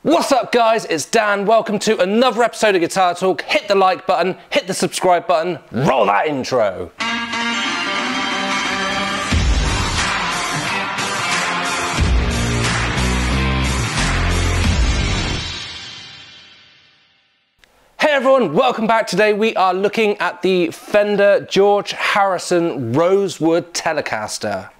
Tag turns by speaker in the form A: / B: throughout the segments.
A: What's up guys, it's Dan. Welcome to another episode of Guitar Talk. Hit the like button, hit the subscribe button, roll that intro. Hey everyone, welcome back. Today we are looking at the Fender George Harrison Rosewood Telecaster.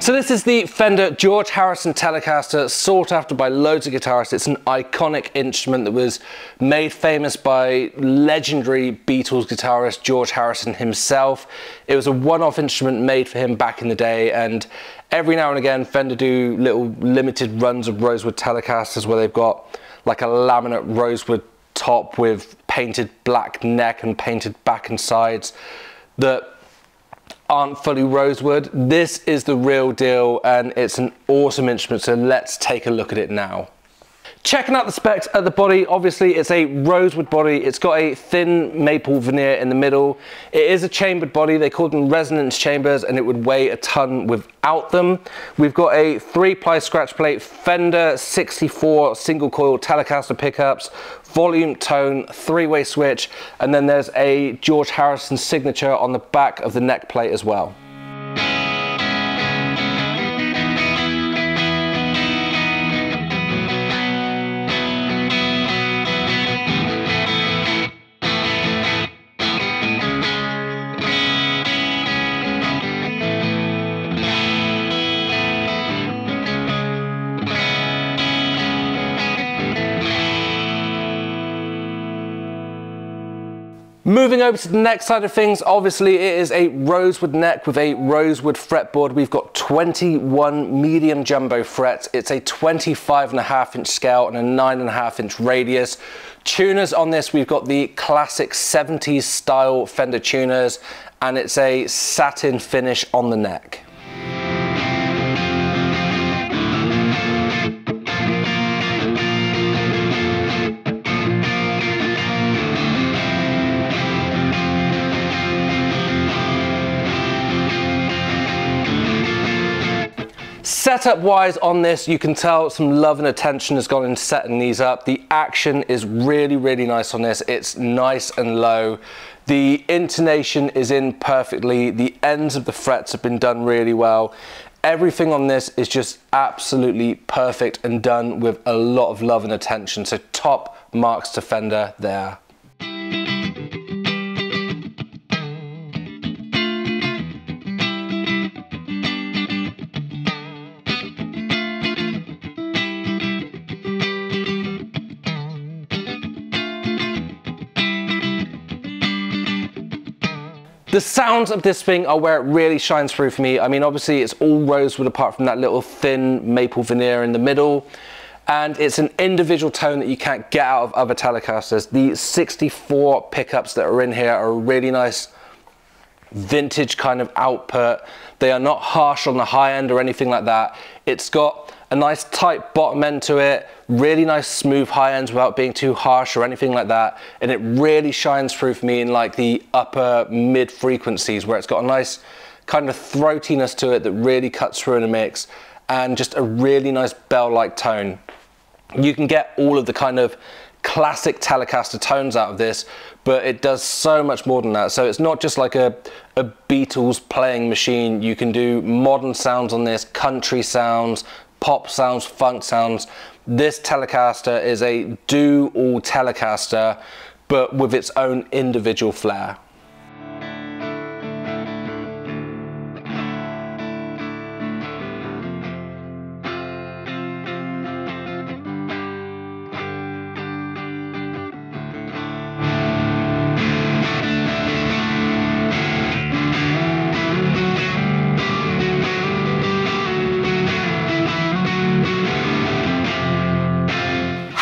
A: So this is the Fender George Harrison Telecaster, sought after by loads of guitarists. It's an iconic instrument that was made famous by legendary Beatles guitarist George Harrison himself. It was a one-off instrument made for him back in the day, and every now and again Fender do little limited runs of Rosewood Telecasters where they've got like a laminate rosewood top with painted black neck and painted back and sides that aren't fully rosewood. This is the real deal and it's an awesome instrument, so let's take a look at it now. Checking out the specs at the body, obviously it's a rosewood body. It's got a thin maple veneer in the middle. It is a chambered body. They call them resonance chambers and it would weigh a ton without them. We've got a 3-ply scratch plate Fender 64 single coil Telecaster pickups, volume, tone, 3-way switch, and then there's a George Harrison signature on the back of the neck plate as well. Moving over to the neck side of things, obviously it is a rosewood neck with a rosewood fretboard. We've got 21 medium jumbo frets. It's a 25.5-inch scale and a 9.5-inch radius. Tuners on this, we've got the classic 70s style Fender tuners, and it's a satin finish on the neck. Setup wise on this, you can tell some love and attention has gone into setting these up. The action is really nice on this. It's nice and low. The intonation is in perfectly. The ends of the frets have been done really well. Everything on this is just absolutely perfect and done with a lot of love and attention. So top marks to Fender there. The sounds of this thing are where it really shines through for me. I mean, obviously it's all rosewood apart from that little thin maple veneer in the middle. And it's an individual tone that you can't get out of other Telecasters. The 64 pickups that are in here are a really nice vintage kind of output. They are not harsh on the high end or anything like that. It's got a nice tight bottom end to it, really nice smooth high ends without being too harsh or anything like that, and it really shines through for me in like the upper mid frequencies where it's got a nice kind of throatiness to it that really cuts through in a mix, and just a really nice bell-like tone. You can get all of the kind of classic Telecaster tones out of this, but it does so much more than that. So it's not just like a Beatles playing machine. You can do modern sounds on this, country sounds, pop sounds, funk sounds. This Telecaster is a do-all Telecaster, but with its own individual flair.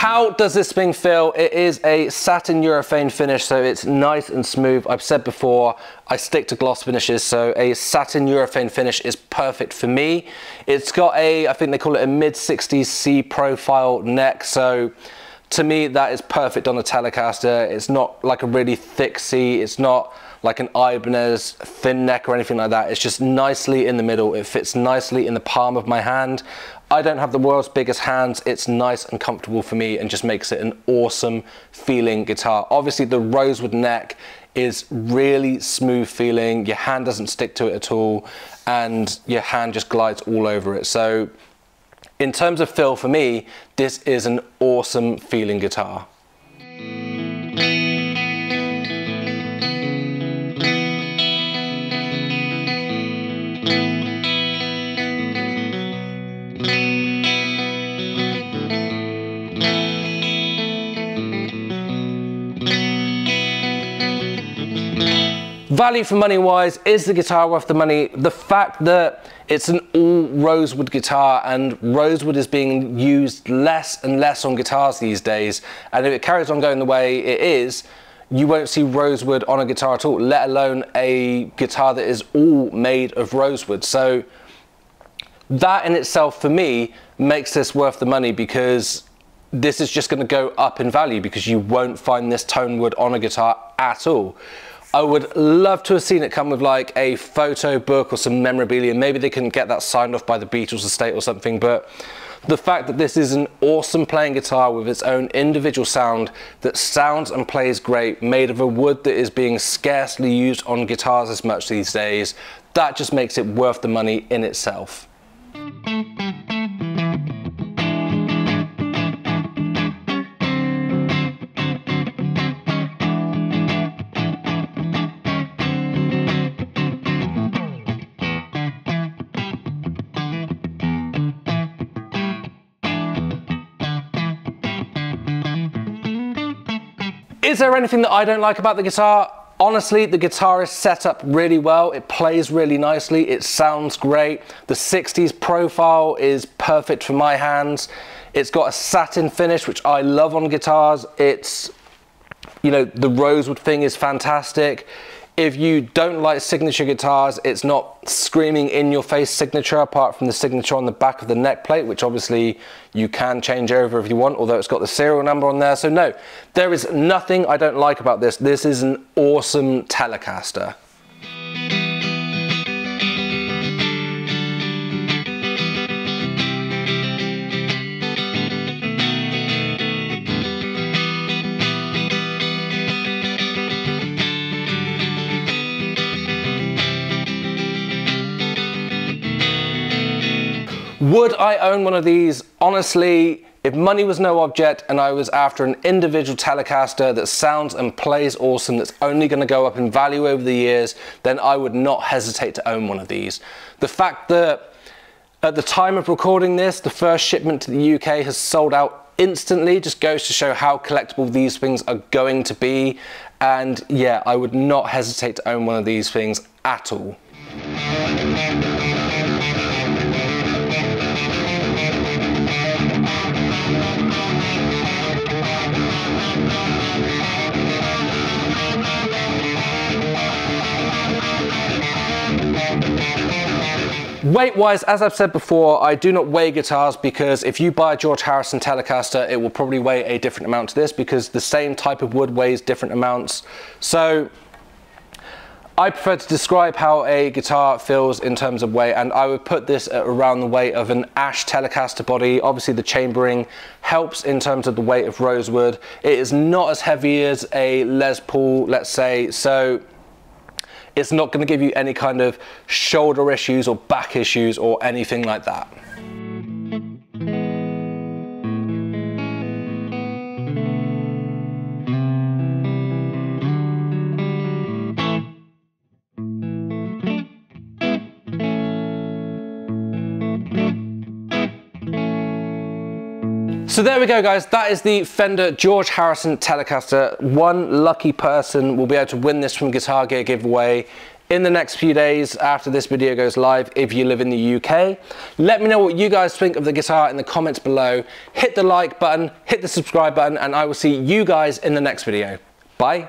A: How does this thing feel? It is a satin urethane finish, so it's nice and smooth. I've said before, I stick to gloss finishes, so a satin urethane finish is perfect for me. It's got a, I think they call it a mid-60s C profile neck, so to me that is perfect on a Telecaster. It's not like a really thick C, it's not like an Ibanez thin neck or anything like that. It's just nicely in the middle. It fits nicely in the palm of my hand. I don't have the world's biggest hands. It's nice and comfortable for me and just makes it an awesome feeling guitar. Obviously the Rosewood neck is really smooth feeling. Your hand doesn't stick to it at all and your hand just glides all over it. So in terms of feel for me, this is an awesome feeling guitar. Value for money wise, is the guitar worth the money? The fact that it's an all Rosewood guitar and Rosewood is being used less and less on guitars these days, and if it carries on going the way it is, you won't see Rosewood on a guitar at all, let alone a guitar that is all made of Rosewood. So that in itself for me makes this worth the money, because this is just going to go up in value because you won't find this tone wood on a guitar at all. I would love to have seen it come with like a photo book or some memorabilia. Maybe they can get that signed off by the Beatles estate or something, but the fact that this is an awesome playing guitar with its own individual sound that sounds and plays great, made of a wood that is being scarcely used on guitars as much these days, that just makes it worth the money in itself. Is there anything that I don't like about the guitar? Honestly, the guitar is set up really well. It plays really nicely. It sounds great. The 60s profile is perfect for my hands. It's got a satin finish, which I love on guitars. It's, you know, the Rosewood thing is fantastic. If you don't like signature guitars, it's not screaming in your face signature, apart from the signature on the back of the neck plate, which obviously you can change over if you want, although it's got the serial number on there. So no, there is nothing I don't like about this. This is an awesome Telecaster. Would I own one of these? Honestly, if money was no object and I was after an individual Telecaster that sounds and plays awesome, that's only going to go up in value over the years, then I would not hesitate to own one of these. The fact that at the time of recording this, the first shipment to the UK has sold out instantly just goes to show how collectible these things are going to be. And yeah, I would not hesitate to own one of these things at all. Weight-wise, as I've said before, I do not weigh guitars, because if you buy a George Harrison Telecaster, it will probably weigh a different amount to this, because the same type of wood weighs different amounts. So I prefer to describe how a guitar feels in terms of weight, and I would put this at around the weight of an Ash Telecaster body. Obviously the chambering helps in terms of the weight of Rosewood. It is not as heavy as a Les Paul, let's say, so it's not going to give you any kind of shoulder issues or back issues or anything like that. So there we go, guys. That is the Fender George Harrison Telecaster. One lucky person will be able to win this from Guitar Gear giveaway in the next few days after this video goes live if you live in the UK. Let me know what you guys think of the guitar in the comments below. Hit the like button, hit the subscribe button, and I will see you guys in the next video. Bye.